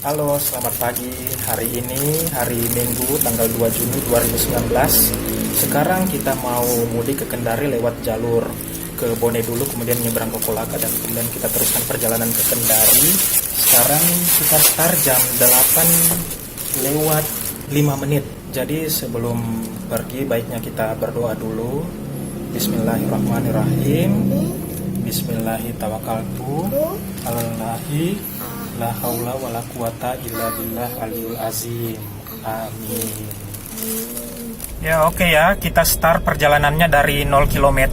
Halo, selamat pagi. Hari ini hari Minggu tanggal 2 Juni 2019. Sekarang kita mau mudik ke Kendari lewat jalur ke Bone dulu, kemudian nyebrang ke Kolaka, dan kemudian kita teruskan perjalanan ke Kendari. Sekarang kita start jam 8 lewat 5 menit. Jadi sebelum pergi baiknya kita berdoa dulu. Bismillahirrahmanirrahim. Bismillahirrahmanirrahim. Allahi la haula wala quwata illa billah aliyul azim. Amin. Ya oke ya, kita start perjalanannya dari 0 km.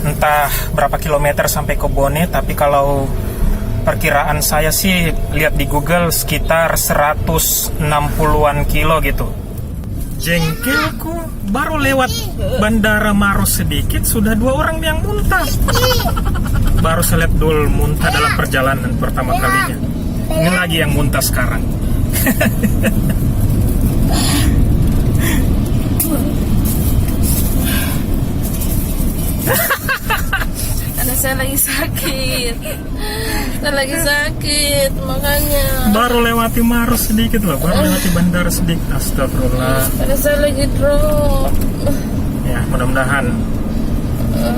Entah berapa kilometer sampai ke Bone, tapi kalau perkiraan saya sih lihat di Google sekitar 160-an kilo gitu. Jengkelku, baru lewat Bandara Maros sedikit sudah 2 orang yang muntah. Baru saya lihat Dul muntah dalam perjalanan pertama kalinya. Ini lagi yang muntah sekarang. Karena saya lagi sakit. Saya lagi sakit, makanya. Baru lewati Maros sedikit loh, baru lewati bandara sedikit. Astagfirullah. Karena saya lagi drop. Ya, mudah-mudahan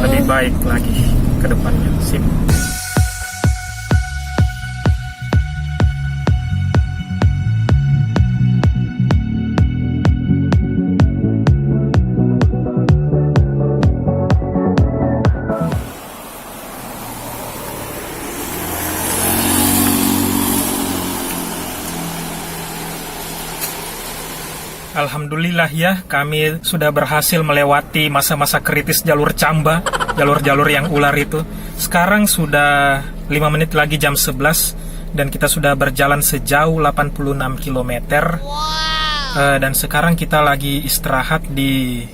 lebih baik lagi ke depannya. Sip. Alhamdulillah ya, kami sudah berhasil melewati masa-masa kritis jalur Camba, jalur-jalur yang ular itu. Sekarang sudah 5 menit lagi jam 11 dan kita sudah berjalan sejauh 86 km. Dan sekarang kita lagi istirahat di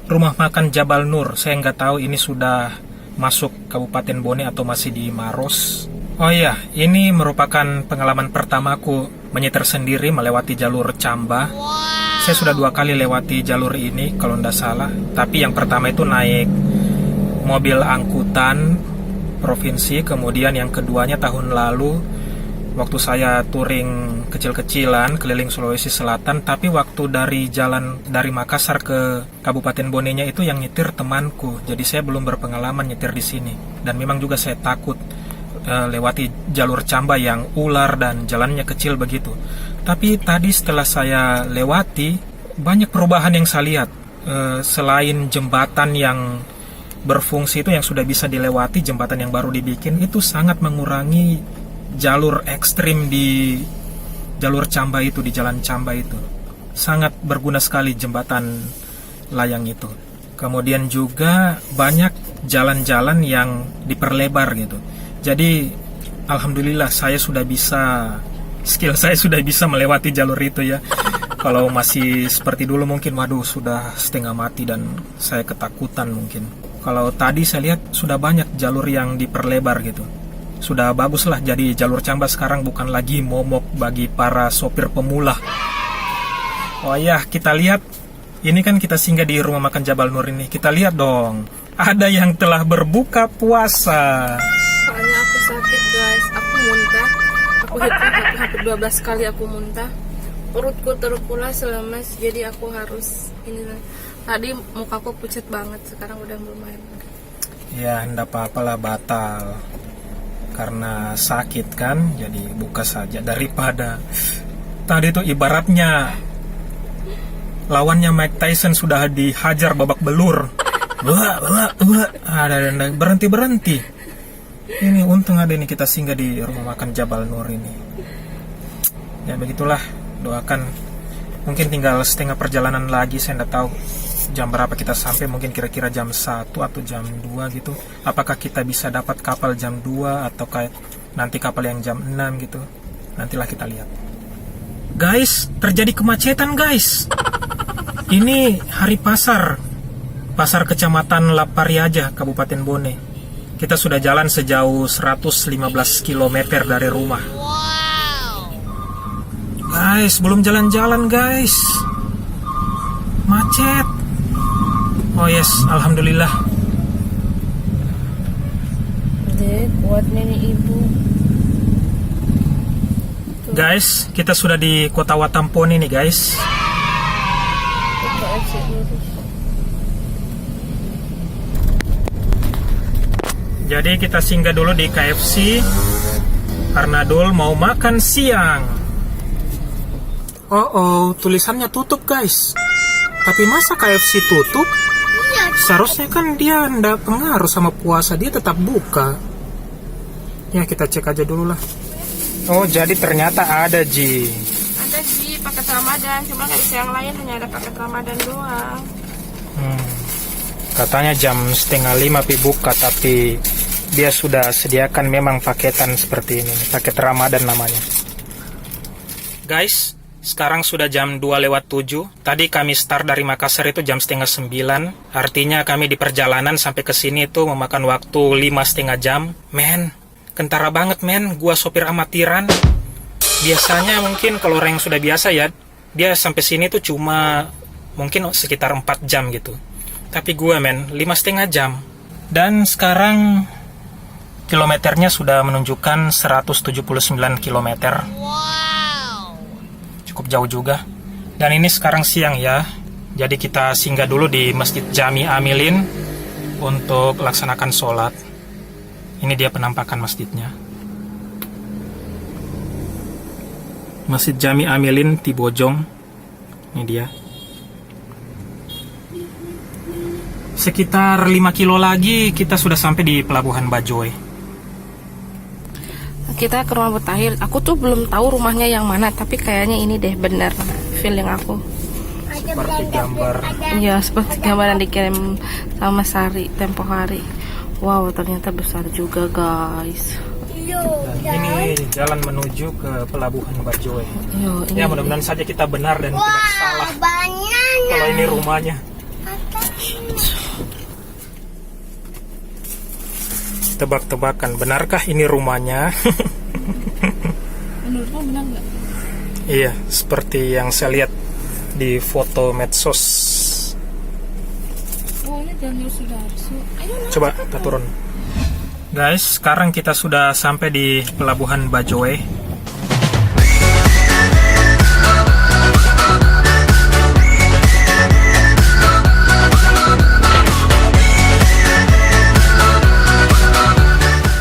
rumah makan Jabal Nur. Saya nggak tahu ini sudah masuk Kabupaten Bone atau masih di Maros. Oh iya, ini merupakan pengalaman pertamaku menyetir sendiri melewati jalur Camba. Saya sudah 2 kali lewati jalur ini kalau tidak salah. Tapi yang pertama itu naik mobil angkutan provinsi. Kemudian yang keduanya tahun lalu waktu saya touring kecil-kecilan keliling Sulawesi Selatan. Tapi waktu dari jalan dari Makassar ke Kabupaten Bonenya itu yang nyetir temanku. Jadi saya belum berpengalaman nyetir di sini. Dan memang juga saya takut lewati jalur Camba yang ular dan jalannya kecil begitu. Tapi tadi setelah saya lewati, banyak perubahan yang saya lihat. Selain jembatan yang berfungsi itu yang sudah bisa dilewati, jembatan yang baru dibikin itu sangat mengurangi jalur ekstrim di jalur Camba itu, di jalan Camba itu. Sangat berguna sekali jembatan layang itu. Kemudian juga banyak jalan-jalan yang diperlebar gitu. Jadi alhamdulillah skill saya sudah bisa melewati jalur itu ya. Kalau masih seperti dulu mungkin waduh sudah setengah mati dan saya ketakutan mungkin. Kalau tadi saya lihat sudah banyak jalur yang diperlebar gitu. Sudah bagus lah, jadi jalur Camba sekarang bukan lagi momok bagi para sopir pemula. Oh ya, kita lihat ini kan kita singgah di rumah makan Jabal Nur ini. Kita lihat dong, ada yang telah berbuka puasa. Soalnya aku sakit guys, aku muntah. Aku hampir 12 kali aku muntah. Perutku terpulas lemas, jadi aku harus ini. Tadi mukaku pucat banget, sekarang udah lumayan. Ya, enggak apa-apalah, batal. Karena sakit kan, jadi buka saja daripada tadi itu ibaratnya lawannya Mike Tyson sudah dihajar babak belur. Ada berhenti. Ini untung ada ini kita singgah di rumah makan Jabal Nur ini. Ya begitulah, doakan. Mungkin tinggal setengah perjalanan lagi, saya tidak tahu jam berapa kita sampai, mungkin kira-kira jam 1 atau jam 2 gitu. Apakah kita bisa dapat kapal jam 2 atau kayak nanti kapal yang jam 6 gitu. Nantilah kita lihat. Guys, terjadi kemacetan guys. Ini hari pasar Kecamatan Lapariaja, Kabupaten Bone. Kita sudah jalan sejauh 115 km dari rumah. Guys, belum jalan-jalan guys. Macet. Oh yes, alhamdulillah. buat nenek ibu. Guys, kita sudah di kota Watampone nih guys. KFC lurus. Jadi kita singgah dulu di KFC karena Dul mau makan siang. Oh, tulisannya tutup guys. Tapi masa KFC tutup? Seharusnya kan dia ndak pengaruh sama puasa, dia tetap buka. Ya kita cek aja dulu lah. Oh jadi ternyata ada Ji. Ada sih paket Ramadan, cuma nggak bisa yang lain, hanya ada paket Ramadan doang. Katanya jam 4:30 buka, tapi dia sudah sediakan memang paketan seperti ini, paket Ramadan namanya. Guys, sekarang sudah jam 2:07. Tadi kami start dari Makassar itu jam 8:30. Artinya kami di perjalanan sampai ke sini itu memakan waktu 5,5 jam. Men, kentara banget men, gua sopir amatiran. Biasanya mungkin kalau orang yang sudah biasa ya, dia sampai sini tuh cuma mungkin sekitar 4 jam gitu. Tapi gua men, 5,5 jam. Dan sekarang kilometernya sudah menunjukkan 179 kilometer. Cukup jauh juga. Dan ini sekarang siang ya. Jadi kita singgah dulu di Masjid Jami Amilin untuk laksanakan sholat. Ini dia penampakan masjidnya. Masjid Jami Amilin di Bojong. Ini dia. Sekitar 5 kilo lagi kita sudah sampai di Pelabuhan Bajoe. Kita ke rumah Butahir. Aku tuh belum tahu rumahnya yang mana, tapi kayaknya ini deh bener feeling aku. Seperti gambar. Iya, seperti gambar yang dikirim sama Sari tempo hari. Wow, ternyata besar juga guys. Dan ini jalan menuju ke Pelabuhan Bajoe. Yo, ini Ya mudah-mudahan saja kita benar dan tidak salah. Kalau ini rumahnya. Tebak-tebakan, benarkah ini rumahnya? menurutmu benar nggak? Iya, seperti yang saya lihat di foto medsos. Oh, ini Daniel Sudarso. Coba kita turun. Guys, sekarang kita sudah sampai di Pelabuhan Bajoe.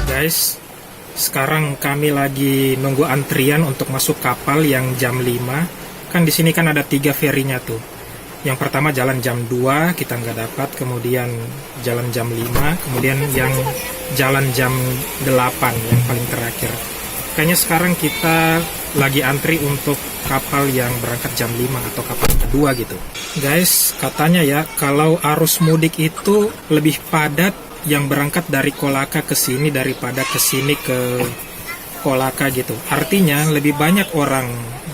Guys, sekarang kami lagi nunggu antrian untuk masuk kapal yang jam 5. Kan di sini kan ada 3 ferinya tuh. Yang pertama jalan jam 2 kita nggak dapat, kemudian jalan jam 5, kemudian yang jalan jam 8 yang paling terakhir. Kayaknya sekarang kita lagi antri untuk kapal yang berangkat jam 5 atau kapal kedua gitu. Guys, katanya ya kalau arus mudik itu lebih padat yang berangkat dari Kolaka ke sini daripada ke sini ke Kolaka gitu. Artinya lebih banyak orang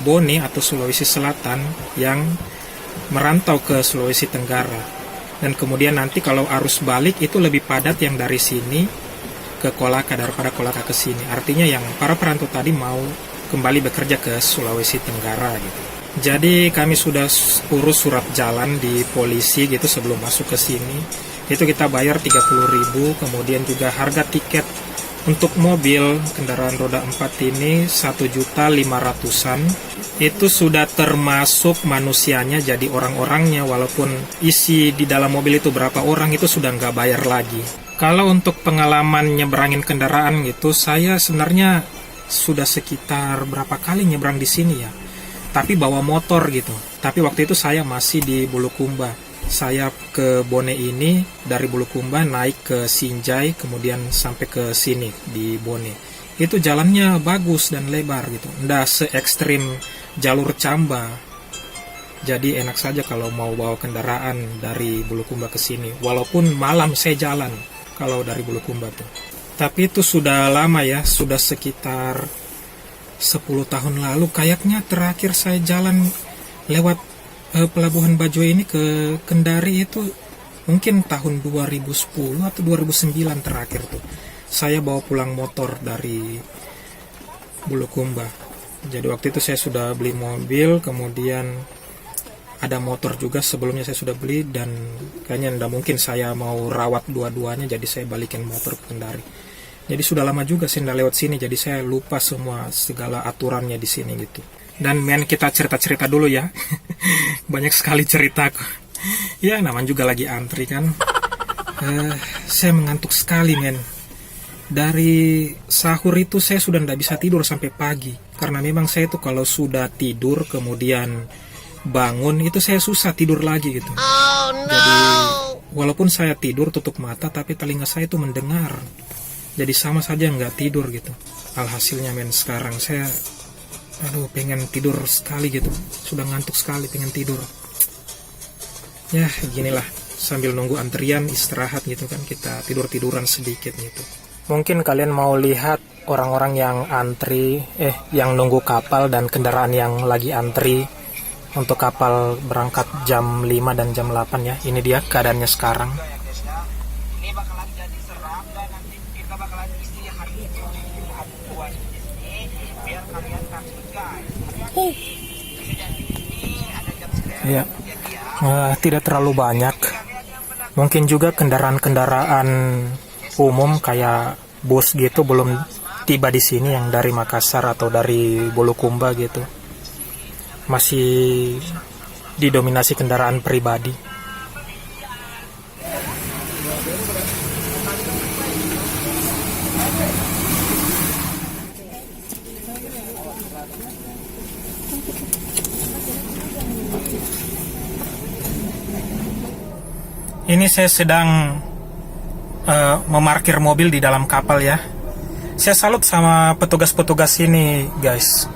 Bone atau Sulawesi Selatan yang merantau ke Sulawesi Tenggara. Dan kemudian nanti kalau arus balik itu lebih padat yang dari sini ke Kolaka daripada Kolaka ke sini. Artinya yang para perantau tadi mau kembali bekerja ke Sulawesi Tenggara gitu. Jadi kami sudah urus surat jalan di polisi gitu sebelum masuk ke sini. Itu kita bayar 30.000, kemudian juga harga tiket untuk mobil kendaraan roda 4 ini 1.500.000-an. Itu sudah termasuk manusianya, jadi orang-orangnya walaupun isi di dalam mobil itu berapa orang itu sudah nggak bayar lagi. Kalau untuk pengalaman nyebrangin kendaraan gitu, saya sebenarnya sudah sekitar berapa kali nyebrang di sini ya. Tapi bawa motor gitu. Tapi waktu itu saya masih di Bulukumba. Saya ke Bone ini dari Bulukumba naik ke Sinjai, kemudian sampai ke sini di Bone. Itu jalannya bagus dan lebar gitu, nggak se-ekstrim jalur Camba. Jadi enak saja kalau mau bawa kendaraan dari Bulukumba ke sini. Walaupun malam saya jalan kalau dari Bulukumba tuh. Tapi itu sudah lama ya, sudah sekitar 10 tahun lalu. Kayaknya terakhir saya jalan lewat Pelabuhan Bajoe ini ke Kendari itu mungkin tahun 2010 atau 2009 terakhir tuh. Saya bawa pulang motor dari Bulukumba. Jadi waktu itu saya sudah beli mobil, kemudian ada motor juga sebelumnya saya sudah beli, dan kayaknya tidak mungkin saya mau rawat dua-duanya, jadi saya balikin motor ke Kendari. Jadi sudah lama juga saya nggak lewat sini, jadi saya lupa semua segala aturannya di sini gitu. Dan men, kita cerita-cerita dulu ya. Banyak sekali cerita. Ya namanya juga lagi antri kan. Saya mengantuk sekali men. Dari sahur itu saya sudah tidak bisa tidur sampai pagi. Karena memang saya tuh kalau sudah tidur kemudian bangun itu saya susah tidur lagi gitu. Oh, no. Jadi walaupun saya tidur tutup mata tapi telinga saya itu mendengar. Jadi sama saja nggak tidur gitu. Alhasilnya men, sekarang saya pengen tidur sekali gitu. Sudah ngantuk sekali, pengen tidur. Ya ginilah, sambil nunggu antrian istirahat gitu kan, kita tidur-tiduran sedikit gitu. Mungkin kalian mau lihat orang-orang yang antri, yang nunggu kapal dan kendaraan yang lagi antri untuk kapal berangkat jam 5 dan jam 8 ya. Ini dia keadaannya sekarang. Ini bakalan jadi seram dan nanti kita bakalan isi hari itu buat di sini biar kalian takut guys. Iya. Tidak terlalu banyak. Mungkin juga kendaraan-kendaraan umum kayak bus gitu belum tiba di sini yang dari Makassar atau dari Bulukumba gitu. Masih didominasi kendaraan pribadi. Ini saya sedang memarkir mobil di dalam kapal ya. Saya salut sama petugas-petugas ini guys.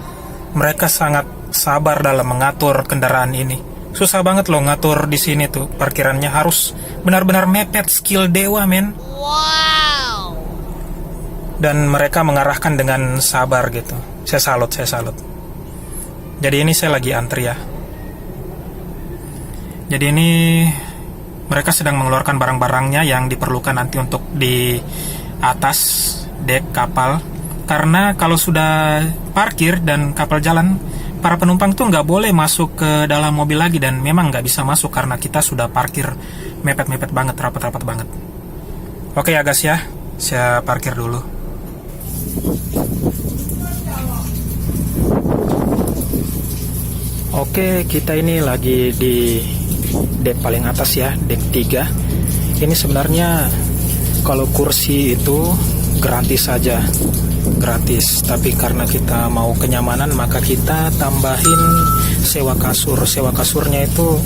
Mereka sangat sabar dalam mengatur kendaraan ini. Susah banget loh ngatur di sini tuh. Parkirannya harus benar-benar mepet, skill dewa men. Wow. Dan mereka mengarahkan dengan sabar gitu. Saya salut. Jadi ini saya lagi antri ya. Jadi ini mereka sedang mengeluarkan barang-barangnya yang diperlukan nanti untuk di atas dek kapal. Karena kalau sudah parkir dan kapal jalan, para penumpang tuh nggak boleh masuk ke dalam mobil lagi. Dan memang nggak bisa masuk karena kita sudah parkir mepet-mepet banget, rapat-rapat banget. Oke ya guys ya, saya parkir dulu. Oke, kita ini lagi di dek paling atas ya, dek 3. Ini sebenarnya kalau kursi itu gratis saja, gratis. Tapi karena kita mau kenyamanan maka kita tambahin sewa kasur. Sewa kasurnya itu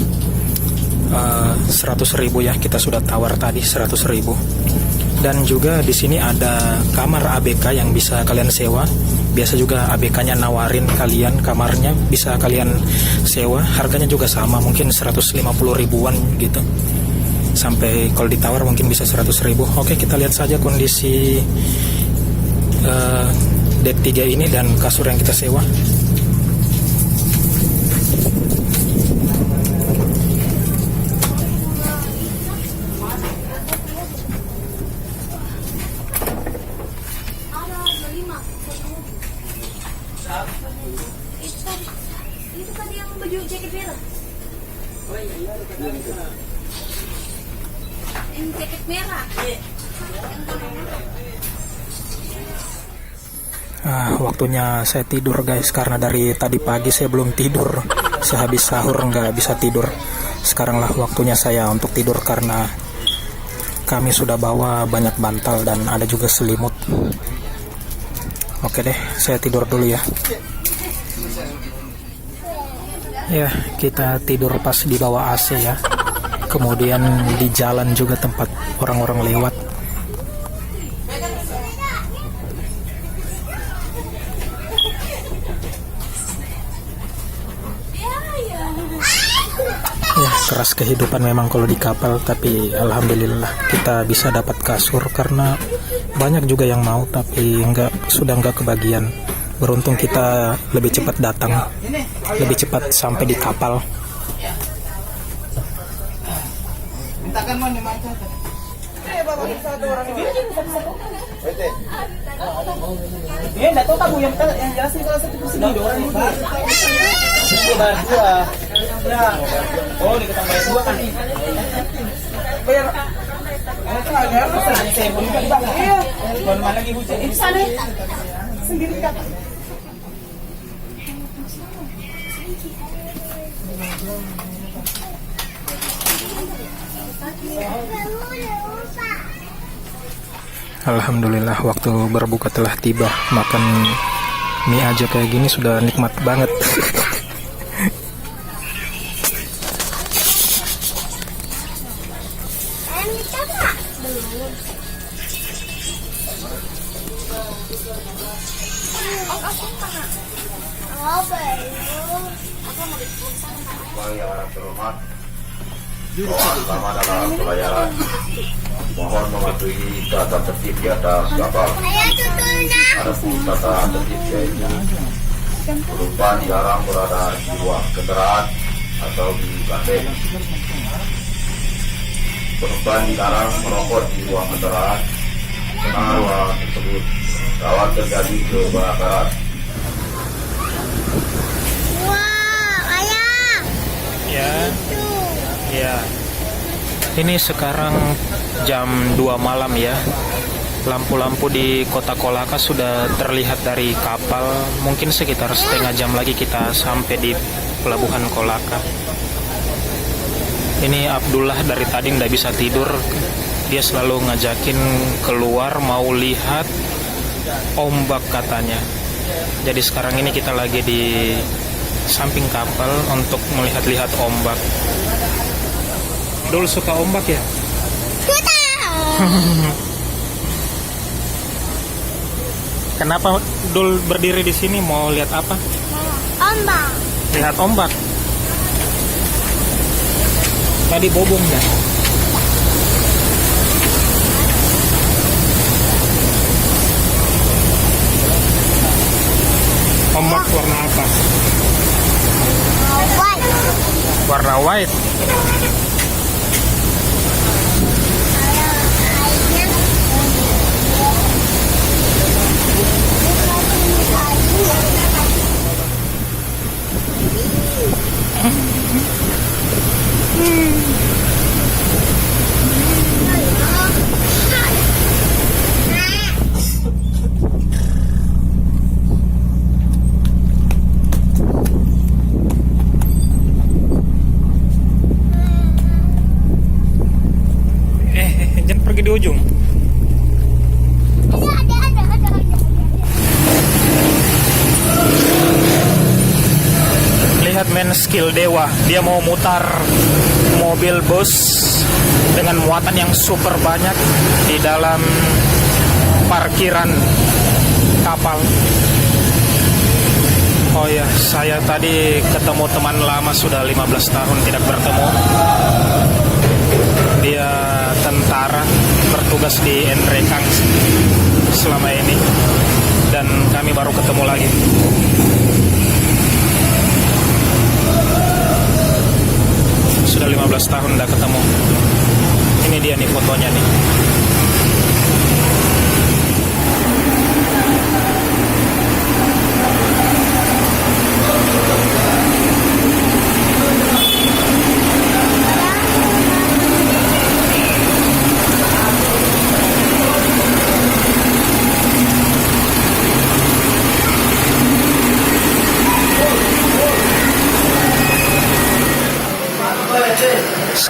100.000 ya, kita sudah tawar tadi 100.000. Dan juga di sini ada kamar ABK yang bisa kalian sewa. Biasa juga ABK-nya nawarin kalian kamarnya, bisa kalian sewa. Harganya juga sama, mungkin 150 ribuan gitu. Sampai kalau ditawar mungkin bisa 100.000. Oke, kita lihat saja kondisi dek 3 ini dan kasur yang kita sewa. Itu tadi yang baju jaket merah. Oh iya, yang jaket merah. Waktunya saya tidur guys, karena dari tadi pagi saya belum tidur. Sehabis sahur nggak bisa tidur. Sekaranglah waktunya saya untuk tidur karena kami sudah bawa banyak bantal dan ada juga selimut. Oke deh, saya tidur dulu ya. Ya, kita tidur pas di bawah AC ya. Kemudian di jalan juga tempat orang-orang lewat. Ya, keras kehidupan memang kalau di kapal, tapi alhamdulillah kita bisa dapat kasur karena banyak juga yang mau tapi sudah nggak kebagian. Beruntung kita lebih cepat datang, lebih cepat sampai di kapal. Oh, ditambah 2 kan nih. Bayar. Saya Alhamdulillah waktu berbuka telah tiba. Makan mie aja kayak gini sudah nikmat banget. Yang terhormat, selama dalam pelayaran, mohon mematuhi tata tertib di atas kapal. Adapun tata tertib yaitu penumpang jarang berada di ruang kendaraan atau di ganteng. Penumpang dilarang merokok di ruang kendaraan karena ruang tersebut rawan terjadi kebakaran. Ya. Ini sekarang jam 2 malam ya. Lampu-lampu di kota Kolaka sudah terlihat dari kapal. Mungkin sekitar setengah jam lagi kita sampai di pelabuhan Kolaka. Ini Abdullah dari tadi nggak bisa tidur. Dia selalu ngajakin keluar mau lihat ombak katanya. Jadi sekarang ini kita lagi di samping kapal untuk melihat-lihat ombak. Dul suka ombak ya? Kenapa Dul berdiri di sini mau lihat apa? Ombak. Lihat ombak. Tadi bobong ya? Ombak warna apa? Warna white. Jangan pergi di ujung. Lihat men, skill dewa. Dia mau mutar mobil bus dengan muatan yang super banyak di dalam parkiran kapal. Oh ya, saya tadi ketemu teman lama, sudah 15 tahun tidak bertemu. Dia tentara bertugas di Nrekang selama ini, dan kami baru ketemu lagi. Sudah 15 tahun udah ketemu. Ini dia nih fotonya nih.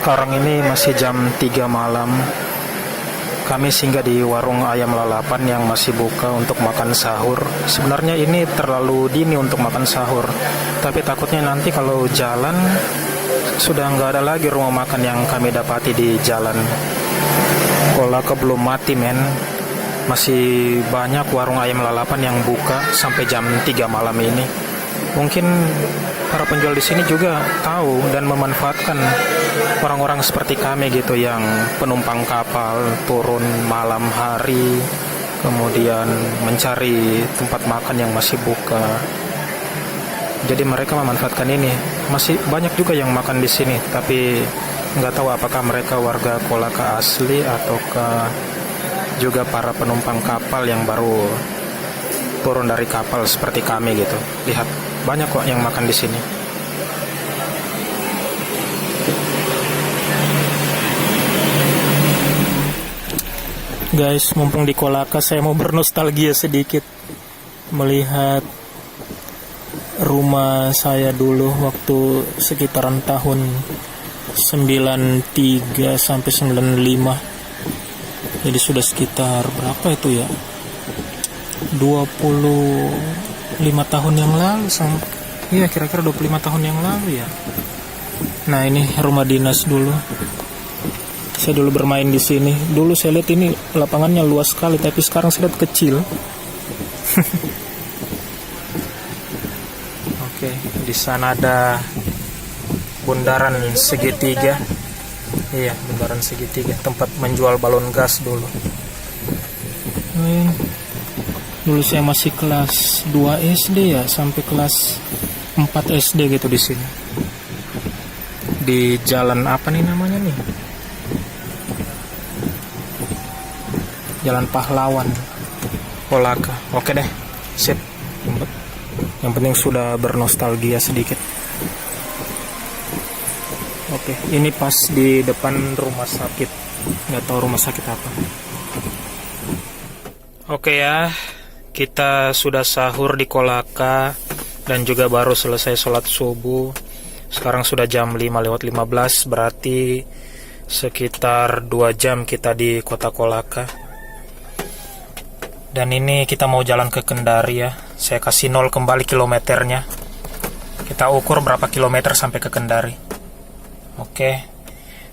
Sekarang ini masih jam 3 malam. Kami singgah di warung ayam lalapan yang masih buka untuk makan sahur. Sebenarnya ini terlalu dini untuk makan sahur, tapi takutnya nanti kalau jalan sudah nggak ada lagi rumah makan yang kami dapati di jalan. Kolaka belum mati men. Masih banyak warung ayam lalapan yang buka sampai jam 3 malam ini. Mungkin para penjual di sini juga tahu dan memanfaatkan orang-orang seperti kami gitu, yang penumpang kapal turun malam hari kemudian mencari tempat makan yang masih buka. Jadi mereka memanfaatkan ini. Masih banyak juga yang makan di sini, tapi nggak tahu apakah mereka warga Kolaka asli ataukah juga para penumpang kapal yang baru turun dari kapal seperti kami gitu. Lihat, banyak kok yang makan di sini. Guys, mumpung di Kolaka, saya mau bernostalgia sedikit melihat rumah saya dulu waktu sekitaran tahun 93 sampai 95. Jadi sudah sekitar berapa itu ya? 25 tahun yang lalu iya, kira-kira 25 tahun yang lalu ya. Nah, ini rumah dinas dulu. Saya dulu bermain di sini. Dulu saya lihat ini lapangannya luas sekali, tapi sekarang saya lihat kecil. Oke, di sana ada bundaran segitiga. Iya, bundaran segitiga, tempat menjual balon gas dulu. Dulu saya masih kelas 2 SD ya, sampai kelas 4 SD gitu di sini. Di jalan apa nih namanya nih? Jalan Pahlawan, Kolaka. Oke deh, sip. Yang penting sudah bernostalgia sedikit. Oke, ini pas di depan rumah sakit. Nggak tahu rumah sakit apa. Oke ya, kita sudah sahur di Kolaka dan juga baru selesai sholat subuh. Sekarang sudah jam 5:15, berarti sekitar 2 jam kita di kota Kolaka. Dan ini kita mau jalan ke Kendari ya. Saya kasih 0 kembali kilometernya. Kita ukur berapa kilometer sampai ke Kendari. Oke.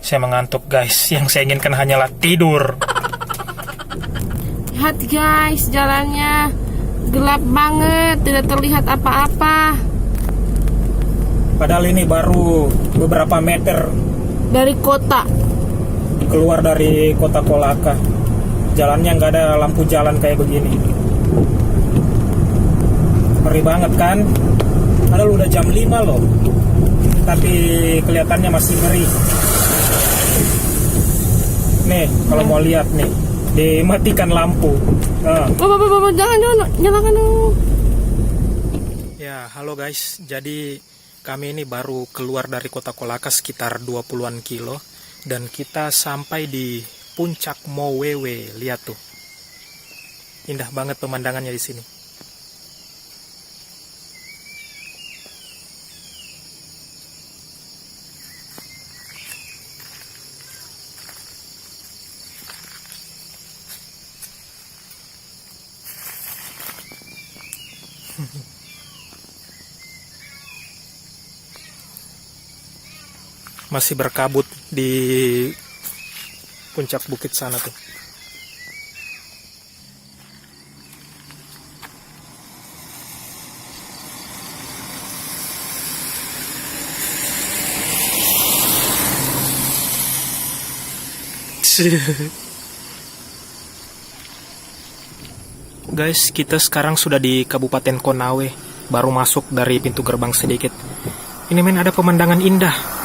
Saya mengantuk guys. Yang saya inginkan hanyalah tidur. Lihat guys, jalannya gelap banget, tidak terlihat apa-apa. Padahal ini baru beberapa meter Dari kota. keluar dari kota Kolaka. Jalannya nggak ada lampu jalan kayak begini. Ngeri banget kan? Padahal udah jam 5 loh, tapi kelihatannya masih ngeri. Nih, kalau mau lihat nih, dimatikan lampu. Bapak, jangan dulu, nyalakan dulu. Ya, halo guys. Jadi kami ini baru keluar dari kota Kolaka sekitar 20-an kilo. Dan kita sampai di Puncak Mowewe. Lihat tuh. Indah banget pemandangannya di sini. Masih berkabut di puncak bukit sana tuh. Guys, kita sekarang sudah di Kabupaten Konawe. Baru masuk dari pintu gerbang sedikit. Ini men, ada pemandangan indah.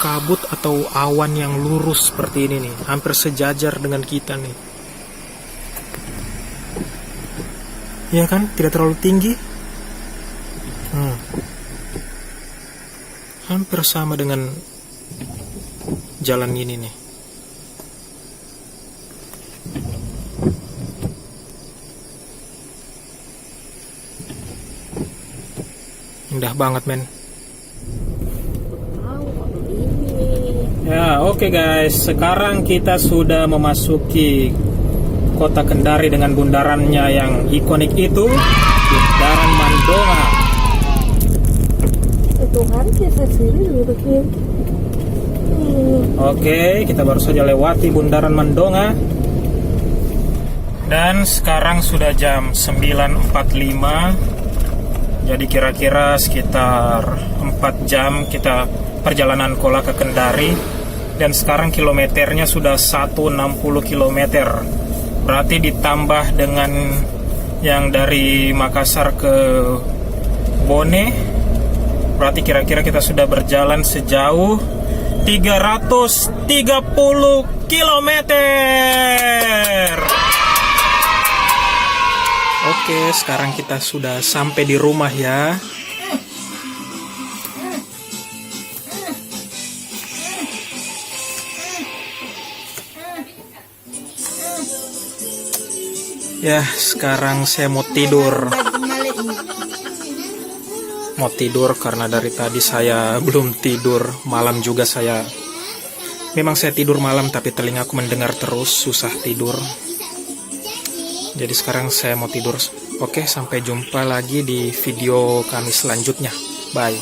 Kabut atau awan yang lurus seperti ini nih, hampir sejajar dengan kita nih. Iya kan, tidak terlalu tinggi. Hampir sama dengan jalan ini nih. Indah banget men. Ya, oke guys. Sekarang kita sudah memasuki kota Kendari dengan bundarannya yang ikonik itu, Bundaran Mandonga. Itu kan kita sini bikin. Oke, kita baru saja lewati Bundaran Mandonga. Dan sekarang sudah jam 9.45. Jadi kira-kira sekitar 4 jam kita perjalanan Kolaka ke Kendari. Dan sekarang kilometernya sudah 160 km. Berarti ditambah dengan yang dari Makassar ke Bone, berarti kira-kira kita sudah berjalan sejauh 330 km. Oke, sekarang kita sudah sampai di rumah ya. Ya, sekarang saya mau tidur. Mau tidur karena dari tadi saya belum tidur. Malam juga memang saya tidur malam, tapi telingaku mendengar terus, susah tidur. Jadi sekarang saya mau tidur. Oke, sampai jumpa lagi di video kami selanjutnya. Bye.